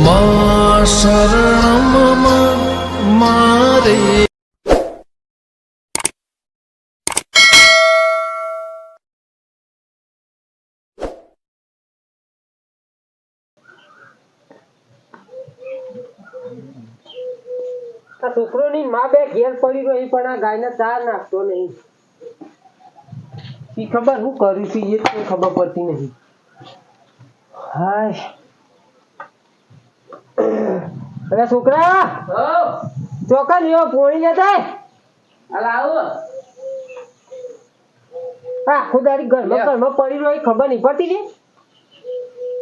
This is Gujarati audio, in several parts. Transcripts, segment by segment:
માં શરણમાં મારે છોકરોની માં બે ઘેર પડી રહી પણ આ ગાયને ચા નાખતો નહીં. ઈ ખબર હું કરું છું એ જ ખબર પડતી નહીં. હાય અરે છોકરા ચોકા લ્યો પોણી લેતા આખો દાડી ઘરમાં પડી રહ્યો ખબર નહીં પડતી લે.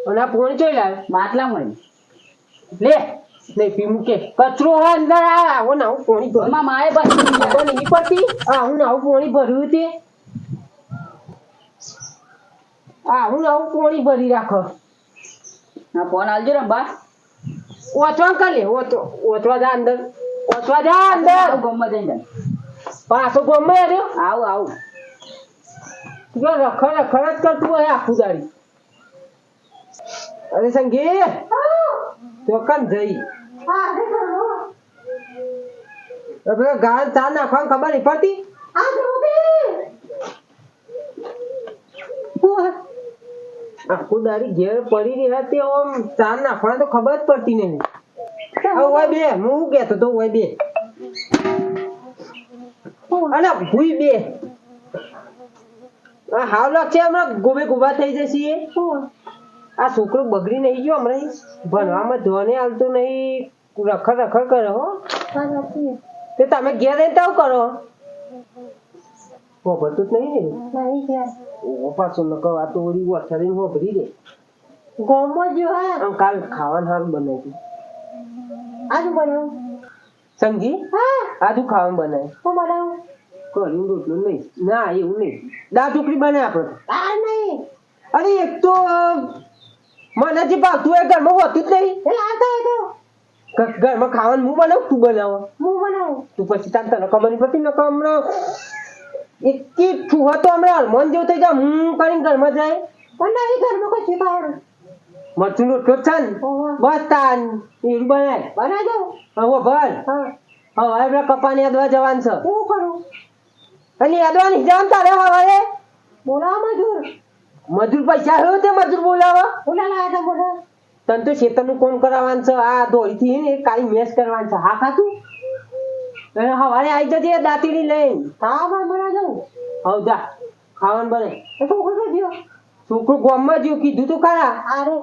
અને આ પોણી ચોઈ લાવે માટલામાં લે નહીં પી મૂકે કચરો હોય અંદર આવો ને આવું પોણી ભર્યું એમાં માએ બસ ખબર નહીં પડતી. હું ને આવું પોણી ભર્યું તે હું ને આવું પોણી ભરી રાખો. ના ફોન આલજો ને બા ઓચવા કર લે ઓચવા જા અંદર ઓચવા જા અંદર ગમમાં જઈને પાછો ગમે રહ્યો આવું આવું તું રખડ રખડ જ કરતું હોય આખું દાડી. અરે સંગી ચોકન જઈ પેલા ગાળ ચા નાખવાની ખબર નહીં પડતી. આખું દાડી ઘેર પડી રહ્યા તે આમ ચા નાખવાની તો ખબર જ પડતી નહીં. હવે બે હું કેતો તો હોય બે અને ભૂઈ બે હાવ લાગશે હમણાં ગોબે ગોબા થઈ જશે. આ છોકરો બગડી નહીં ગયો હમણાં ભણવામાં ધોને હાલતું નહીં રખડ રખડ કરે હો. તે તમે ઘેર રહીને તાવ કરો હોભરતું જ નહીં ને પાછું ન કહો આ તો ઓળી વઠાડીને હોભરી દે ગોમો જો આમ કાલ ખાવાનું સારું બનાવ્યું આજુ બનાવું સમજી આજુ ખાવાનું બનાવે શું બનાવું કર્યું રોટલું નહીં ના એવું નહીં દાળ ઢોકળી બનાવે આપણે દાળ નહીં. અરે એક તો મને જે ભાવતું એ ઘરમાં હોતું જ નહીં. ઘરમાં ખાવાનું હું બનાવું તું બનાવો હું બનાવું તું પછી તને ખબર નહીં પડતી ને હમણાં એટલી છુહા તો હમણાં હરમોન જેવું થઈ જાય હું કરીને ઘરમાં જાય પણ નહીં ઘરમાં કશું ખાવાનું મરચું રોટલો છે ને બસ તાન એવું બનાય બનાવી દઉં હવે ભર હવે પેલા કપાની યાદવા જવાનું છે શું કરું અને યાદવા નહીં જવાનું તારે હવે બોલાવા મજૂર પૈસા આવ્યો તે મજૂર બોલાવા તને તો ખેતરનું કોમ કરાવવાનું છે. આ દોડીથી ને કાળી મેસ કરવાનું છે. હા ખાતું હવારે આવી જજે દાંતીડી લઈને ખાવા બના જાઉં હવે જા ખાવાનું બને છોકરો ગામમાં જ્યો કીધું તું ખરા અરે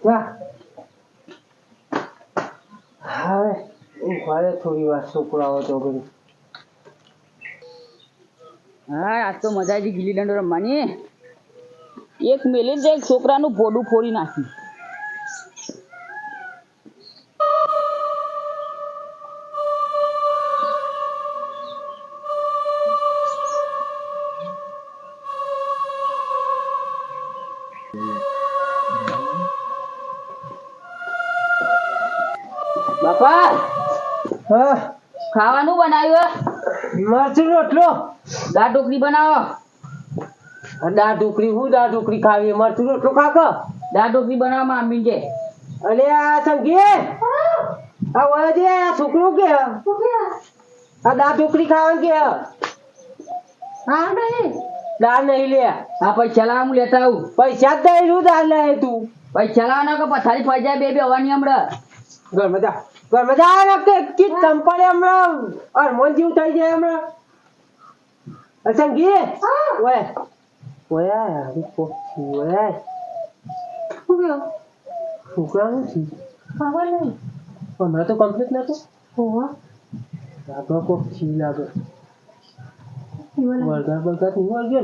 જા હવે ઘરે થોડી વાર છોકરો આવો તો ઘડી. હા આજ તો મજા આવી ગીલી દંડો રમવાની. એક મેલી જ એક છોકરાનું ભોડું ફોડી નાખ્યું. બાપા હા ખાવાનું બનાવ્યું મરચું રોટલો દાળ ઢોકળી બનાવો. દાળ ઢોકળી હું દાળ ઢોકળી ખાવી મરચું રોટલો ખાક દાળ ઢોકળી બનાવવામાં આમી છે. અલે આ સંગી આ વળે છે આ છોકરો કે આ દાળ ઢોકળી ખાવાનું કે હા નહીં દાળ નહીં લે. હા પૈસા લાવ હું લેતા આવું. પૈસા જ દઈ દઉં દાળ લે તું પૈસા લાવવાના કે પથારી ફરી જાય બે હવાની હમણાં ઘરમાં જા ને કે કી ચંપલે હમણાં હરમોન જેવું થઈ જાય હમણાં. સંગી ઓય ઓય ઓય છોકરાનું છે ખબર નહીં હમણાં તો કમ્પ્લીટ નતો લાગે કોક છી લાગે વળગા બળગા નહીં વળગ્યો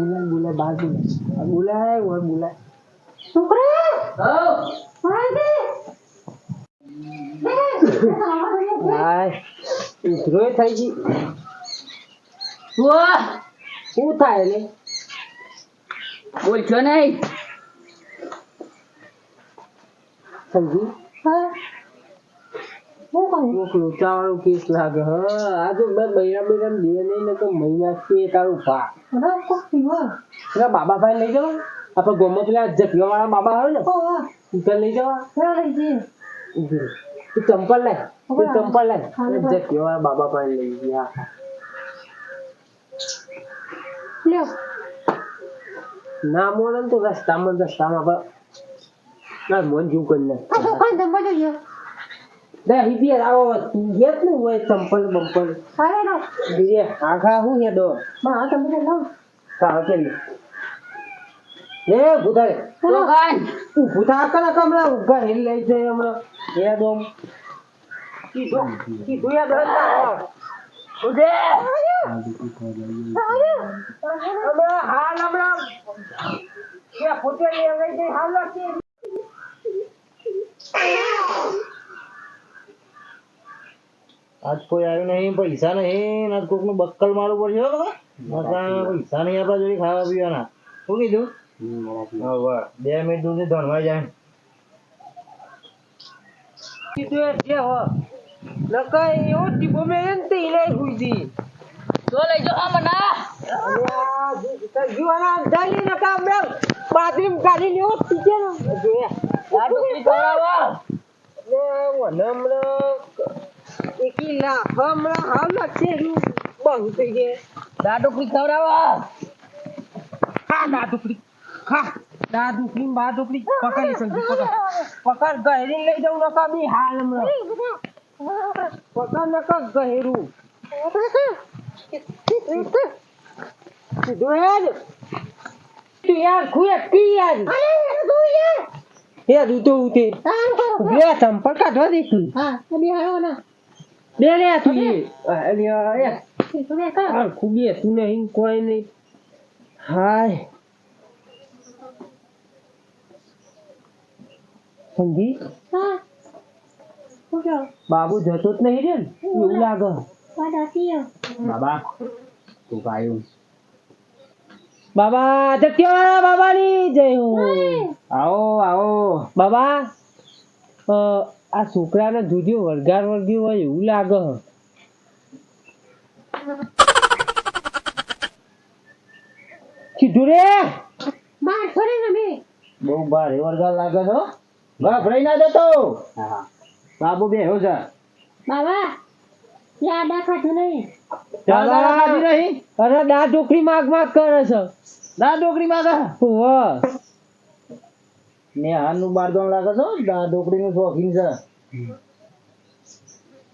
ને બોલા બાર બોલાય બોલાય છોકરા હાય ઉધરો થઈ ગઈ શું થાય લે બોલશો નહીં. સમજી લોચાવાળો કેસ લાગે આ તો બૈરા દે નહીં ને તો મહિના છે તારું ભા બાબા ભાઈ લઈ જાવ આપણે ગોમાં પેલા જટિયા વાળા બાબા આવે ને ત્યાં લઈ જવા ઊભી રહે. તું ચંપલ લાય જટિયા વાળા બાબા પાસે લઈ ગયા ના મોને તો રસ્તામાં આપણે ના મોન જેવું કરી નાખ દે હિબિયર આવો તું હેત ને હોય ચંપલ બંપલ બીજે આખા હું હે દો સાવ ચાલી લે ભૂતારે ભૂતા કરા કમરા ઉભા હેલ લઈ જાય હમણાં હે દોમ કીધું યાદ હતા ઉજે હમણાં કે ફોટો લઈ જઈ હાલ લાગશે આજ કોઈ આવ્યું નહીં, પૈસા નહીં, આજ કોક નું બક્કલ મારવું પડશે હો કાકા. પૈસા નહીં આપણા જોડે ખાવા પીવાના. શું કીધું? હવે 2 મિનિટ સુધી ધણવાઈ જાય. કીધું એ જે હો નકા એવો ટીપો મે એન તે ઇલાઈ હુઈદી તો લઈ જો આ મના જીવાના દાલી નકા હમણાં બાથરૂમ કાઢી લેવો ટીચે ને જોયા આ ડોકરી કરાવા ને વનમણા એકી લાખ હમણાં હાલ લાગશે એટલું બહુ થઈ ગયા આ ડોકરી કરાવા ખા દાદુકડી ખા દાદુકડી બાદુકડી પકડી સંગી પકડ ગહેરી લઈ જાઉં નકા બી હાલ હમણાં પકડ નકા ગહેરું તું યાર ખુએ પી યાર યાર ઉતો ઉતે બે ચંપલ કાઢવા દે તું બે લે તું એ અલ્યા ખુબી તું નહીં કોઈ નહીં હાય સંગી બાબુ જતો જ નહીં રે ને એવું લાગે બાબા તું કાયું બાબા જટિયાવાળા બાબાની જય હો આવો આવો બાબા આ છોકરાને જોજો વળગ્યું હોય એવું લાગે કીધું રે બહુ ભારે વરગાર લાગે છો. ગભરાઈ ના જતો. હા બાબુ બેહો છે. દાદા નહીં અરે દા ઢોકરી માગ કરે છે દા ડોકરી માં વાહ ને હાલનું બારદોણ લાગે છો. દા ડોકરી નું શોખીન છે.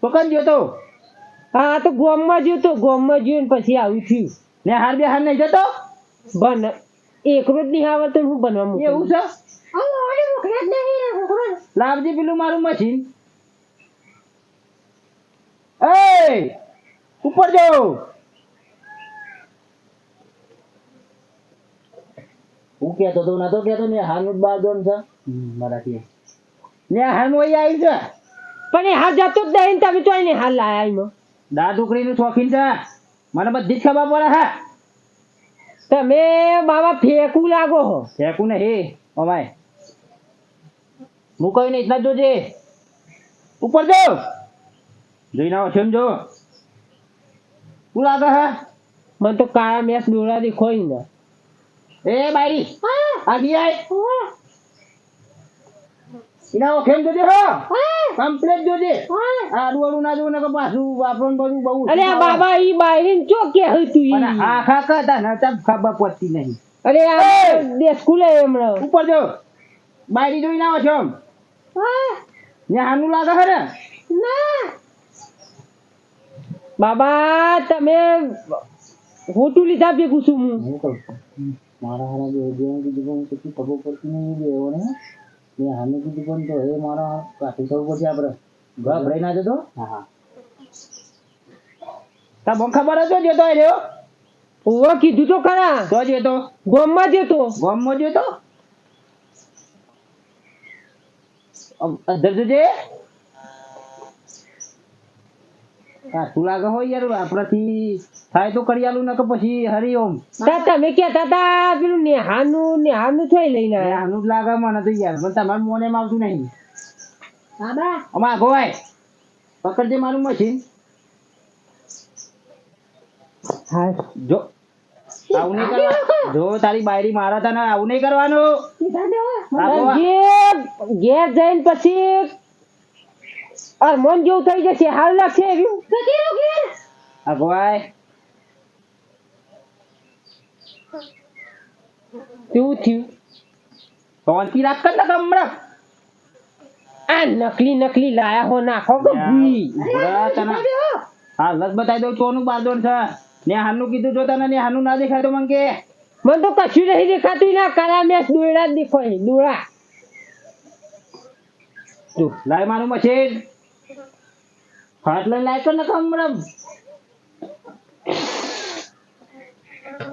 પકડ ગયો તો હા તો ગોમમાં જોયું ને પછી આવ્યું થયું ને હાર બે હાર નહીં જતો. બન એકરો જ નહીં આવે તો હું બનવા મૂકું એવું છે. લાવજે પેલું મારું મશીન. એ ઉપર જાઓ. હું કેતો તો નતો કેતો ને હાલનું જ બારદોણ છે મરાઠી ને હાલનું અહીં આવી છે. પણ એ હાલ જતો જ નહીં ને તમે તો એને હાલ લાયા એમાં દા ડોકરી નું શોખીન છે. મને બધી જ ખબર પડે છે. તમે બાબા ફેંકું લાગો હો ફેંકું ને હે અમાય હું કઈ નહીં એટલા જોજે. ઉપર જો જોઈને આવો છે જો. શું લાગે હે? મને તો કાળા મેસ દોડા દેખોય ને એ બાયરી આગી આય. ઇના ઓખેમ જોજે હો કમ્પ્લીટ જોજે. આડું આડું ના જોવું ને કે પાછું વાપરવાનું બધું બહુ. અરે આ બાબા ઈ બાયરીન ચો કે હતું અને ઈ આખા કરતા ને તબ ખબર પડતી નહીં. અરે આ દે સ્કૂલે હમણાં ઉપર જો બાયરી જોઈને આવો છો. ને હાનું લાગે હે ને બાબા તમે હોટું લીધા ભેગું છું હું હું કહું મારા હારા બે જેવું કીધું પણ કેટલી ખબર પડતી નહીં બેવો ને. મેં હાનું કીધું પણ તો એ મારા કાઠી થવું પડશે આપણે. ગભરાઈ ના જતો. હા તા બહુ ખબર હતો જતો એ રહ્યો. ઓવા કીધું તો ખરા તો જતો ગોમમાં જતો ગમમાં જતો. અધર જોજે. કાઠું લાગે હોય યાર આપણાથી થાય તો કરી આલું ને કે પછી હરિઓમ. તમે કહેતા હતા પેલું નેહાનું થોય લઈને આયા આનું જ લાગે મને તો યાર પણ તમારું મોને એમ આવતું નહીં. અમાર ગોવાય પકડજે મારું મશીન. હા જો આવું નહીં કરવા જો તારી બાયરી મારા તને આવું નહીં કરવાનું આગો ઘેર જઈને પછી હરમોન જેવું થઈ જશે હાલ લાગશે એવું આગવાય કેવું થયું શાંતિ રાખ કર ને હમણાં આ નકલી લાયા હો નાખો કે ભૂઈ બરા તને હા લગ બતાવી દઉં ચોનું બારદોન છે ને હાનું કીધું જો તને ને હાનું ના દેખાય તો મને કે મને તો કશું નહીં દેખાતું ના કરા મેં દોયડા જ દેખાય દોડા તું લાય મારું મશીન હાથ લઈને લાય કર ને હમણાં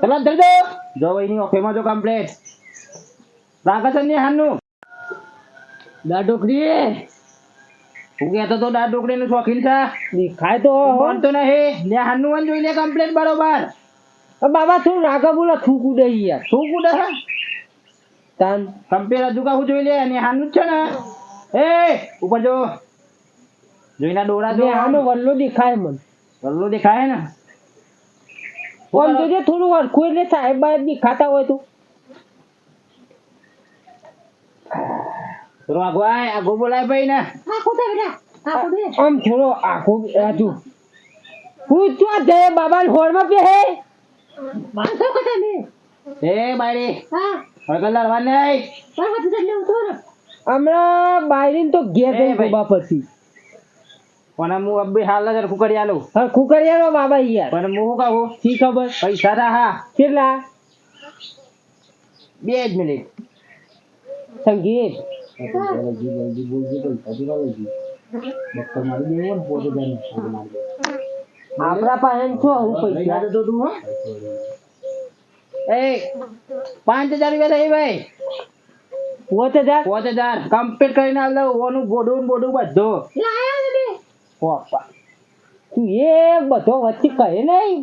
ચલા ધર દો જો એની ઓફેમાં જો કમ્પ્લીટ રાખે છે ને હાનું દાડોકરી હું કહેતો તો દાળ ઢોકળીનું શોખીન છે દેખાય તો ફોન તો નહીં લે હાનું વન જોઈ લે કમ્પ્લીટ બરોબર બાબા થોડું રાગા બોલો થૂકું દઈ યાર શું કુડે છે તાન કમ્પ્લીટ હજુ કાહું જોઈ લે અને હાનું જ છે ને એ ઉપર જો જોઈના ડોળા જો આનો વલ્લો દેખાય મને વલ્લો દેખાય ને ઓમ તો જે થોડું હરખું એટલે સાહેબ બાહેબ દેખાતા હોય તો થોડો આગવાય આગો બોલાય ભાઈ ને આમ થોડો આખો રાજુ હું તો દે બાબા હોરમાં પે હે એ બાયરી હવે લડવા નહીં હમણાં બાયરીન તો ઘેર એ જઈ ભાઈ. ગોબા પછી પણ હું અબી હાલ જ રખું કરી આલું હરખું કરી આલો બાબા યાર પણ હું શું કહું શી ખબર પૈસા તા હા કેટલા 2 જ મિનિટ સંગીત આપડા પાસે છો હું પૈસા એ 5000 રૂપિયા થઈ ભાઈ 5000 5000 કમ્પ્લીટ કરીને આલ દઉં ઓનું બોડું બધું બધું પપ્પા તું એ બધો વચ્ચે કહે નહીં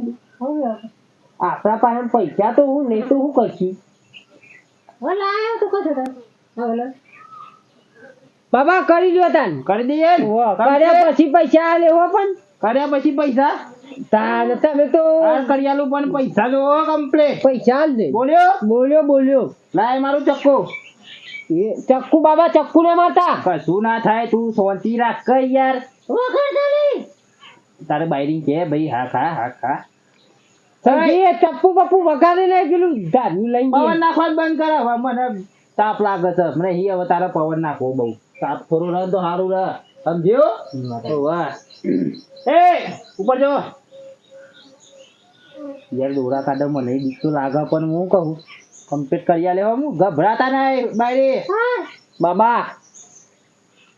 આપણા પાસે પૈસા તો હું નહીં તો હું કરશું બાબા કરી લ્યો તાન કરી દઈએ ને? કર્યા પછી પૈસા આલે હો પણ કર્યા પછી પૈસા તાન તમે તો હાલ કરી આલું પણ પૈસા જો કમ્પ્લીટ પૈસા આલ દે બોલ્યો બોલ્યો લાય મારું ચક્કુ એ ચક્કુ બાબા ચક્કુ ને મારતા કશું ના થાય તું શાંતિ રાખ કર યાર તારે બાયરી કે ભાઈ હા ખા સંગીત ચપ્પુ પપ્પુ વગાડે નહીં પેલું ધાર્યું લઈને પવન નાખવાનું બંધ કર હવે મને તાપ લાગે છે મને હી હવે તારે પવન નાખવો બહુ તાપ થોડું રહે તો સારું રહે સમજ્યો વાહ એ ઉપર જો યાર દોરા કાઢો મને બીક તો લાગે પણ હું કહું કમ્પ્લીટ કરી આલે હું ગભરાતા નહીં બાયરી બાબા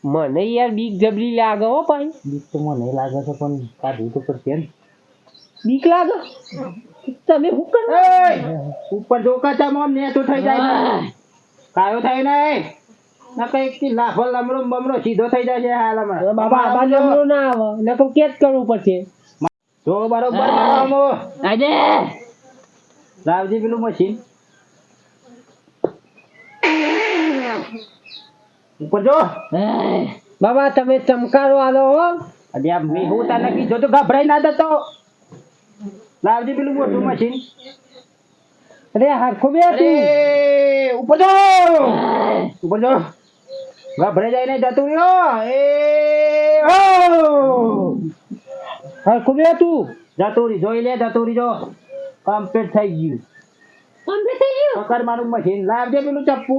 મને યાર બીક જબરી લાગે હો ભાઈ બીક તો મને લાગે છે પણ કાઢવું તો પડશે ને બીક લાગે તમે શું કરો ઉપર જો કાચા મોમ ને તો થઈ જાય ને કાયો થાય નહીં ના કઈ થી લાફો લમડો બમડો સીધો થઈ જાય છે હાલ હમણાં બાબા આબા જમરો ના આવે નકર કેટ કરવું પડશે જો બરોબર મારવાનો આજે લાવજી પેલું મશીન ઉપર જો બાબા તમે ચમકારો આલો હો અરે આ મેં હું તને કીધું તો ગભરાઈ ના જતો લાવજી પેલું મોટું મશીન અરે હરખું બે અરે ઉપર જો ગભરાઈ જાય ને જતું રહ્યો એ હો હરખું બે તું જતુરી જોઈ લે જતુરી જો કમ્પ્લીટ થઈ ગયું પકડ મારું મશીન લાવજે પેલું ચપ્પુ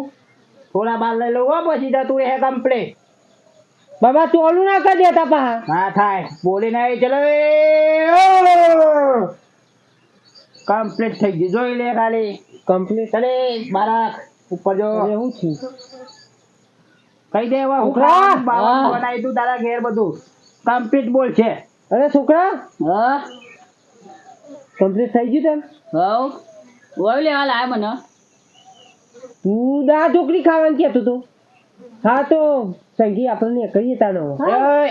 થોડા બાર લઈ લઉં હો પછી જતું રહે કમ્પ્લીટ બાબા ચોલું ના કરી દેતા પા ના થાય બોલી નહીં ચલો કમ્પ્લીટ થઈ ગયું જોઈ લે ખાલી કમ્પ્લીટ ચલે બારાક ઉપર જો એવું છું કહી દે હવે હું છોકરા! બનાવી તું તારા ઘેર બધું કમ્પ્લીટ બોલ છે અરે છોકરા હા કમ્પ્લીટ થઈ ગયું તને હવ ઓય લેવા લાય મને તું દા ઢોકળી ખાવાનું કહેતો તો હા તો સંગી આપણે કરીએ તાનો એય,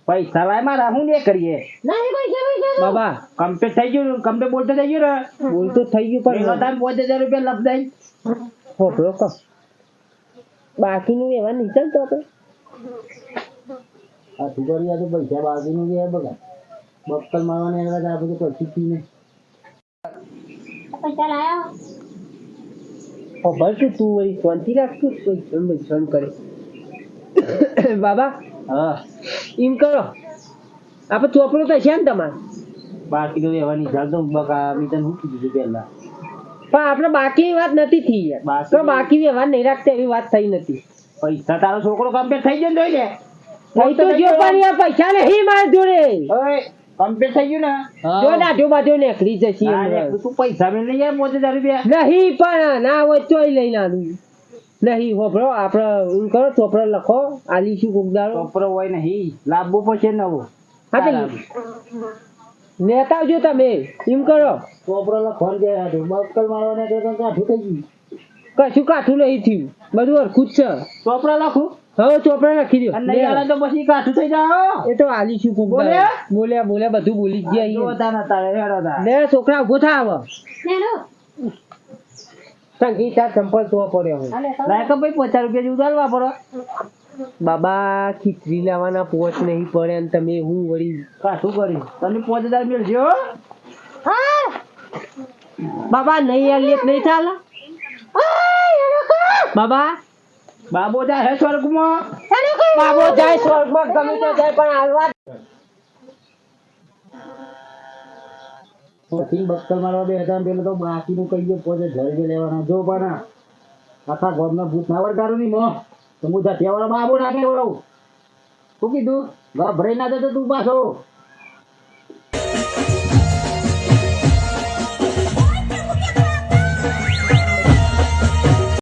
પૈસા લાય મારા હું ને કરીએ બાબા કમ્પ્લીટ થઈ ગયું કમ્પ્લીટ બોલતો થઈ ગયું ને બોલ તો થઈ ગયું પેલો પણ તાર 5000 રૂપિયા લપદાઈ હોપડો ક બાકીનું એવા નહીં ચાલતો આપણે આ સુગરિયા તો પૈસા બાજુનું જે બગા બક્કલ મારવાને એના આ બધું પછી પીને ખબર કે તું વળી શાંતિ રાખતું પૈસા કરે બાબા હા એમ કરો આપણે ચોપડો તો છે ને તમારે બાકી તો વ્યવહારની ચાલ તો બકા મેં તને શું કીધું હતું પહેલા પણ આપણે બાકી વાત નથી થઈ યાર બાકી- તો બાકી વ્યવહાર નહીં રાખતા એવી વાત થઈ નથી પૈસા તારો છોકરો કમ્પ્લીટ થઈ ગયો ને જોઈ લે થઈ તો જો પણ યાર પૈસા નહીં મારા જોડે ઓય કમ્પ્લીટ થઈ ગયું ને જો દાઢો બાઢો નીકળી જશે ના, હમણાં. તું પૈસા મેં લઈ જાય 5000 રૂપિયા નહીં પણ ના હોય તોય લઈને આવું નહીં હોભળો આપણે એમ કરો ચોપડો લખો આલીશું કોક દાડો ચોપરો હોય નહીં લાવવું પડશે નવો હા તો લેતા આવજો તમે એમ કરો ચોપરો લખવાનું છે આ બક્કલ મારવાને તો કાઠું થઈ ગયું કશું કાઠું નહીં થયું બધું હરખું જ છે ચોપરો લખું હવે ચોપડા લખી દો અને નહીં આલે તો પછી કાઠું થઈ જાઓ એ તો આલીશું કોક દાડો. બોલ્યા? બોલ્યા બધું બોલી જ ગયા જોતા નતા હેડો તા લે છોકરા ઉભો થા હવે સંગીતા ચંપલ તો પડ્યો હોય લાયક ભાઈ 50 રૂપિયા જેવું ઉધારવા પડો બાબા ખીચડી લાવવાના પોચ નહીં પડે અને તમે હું વળી કાઠું કરી તને 5000 મળશે હો બાબા નહીં યાર લેત નહીં ચાલે બાબા બાબો જાય હે સ્વર્ગમાં બાબો જાય સ્વર્ગમાં ગમે તો જાય પણ હાલવા પછી બક્કલ મારવા બે હતા પેલો તો બાકીનું કહી દે 5000 રૂપિયા લેવાના જો પણ આખા ગોમના ભૂત ના વળગાડું નહીં મો તો હું જઠિયાવાળા બાબુ નાખે વળું શું કીધું ઘર ભરાઈ ના દે તો તું પાછો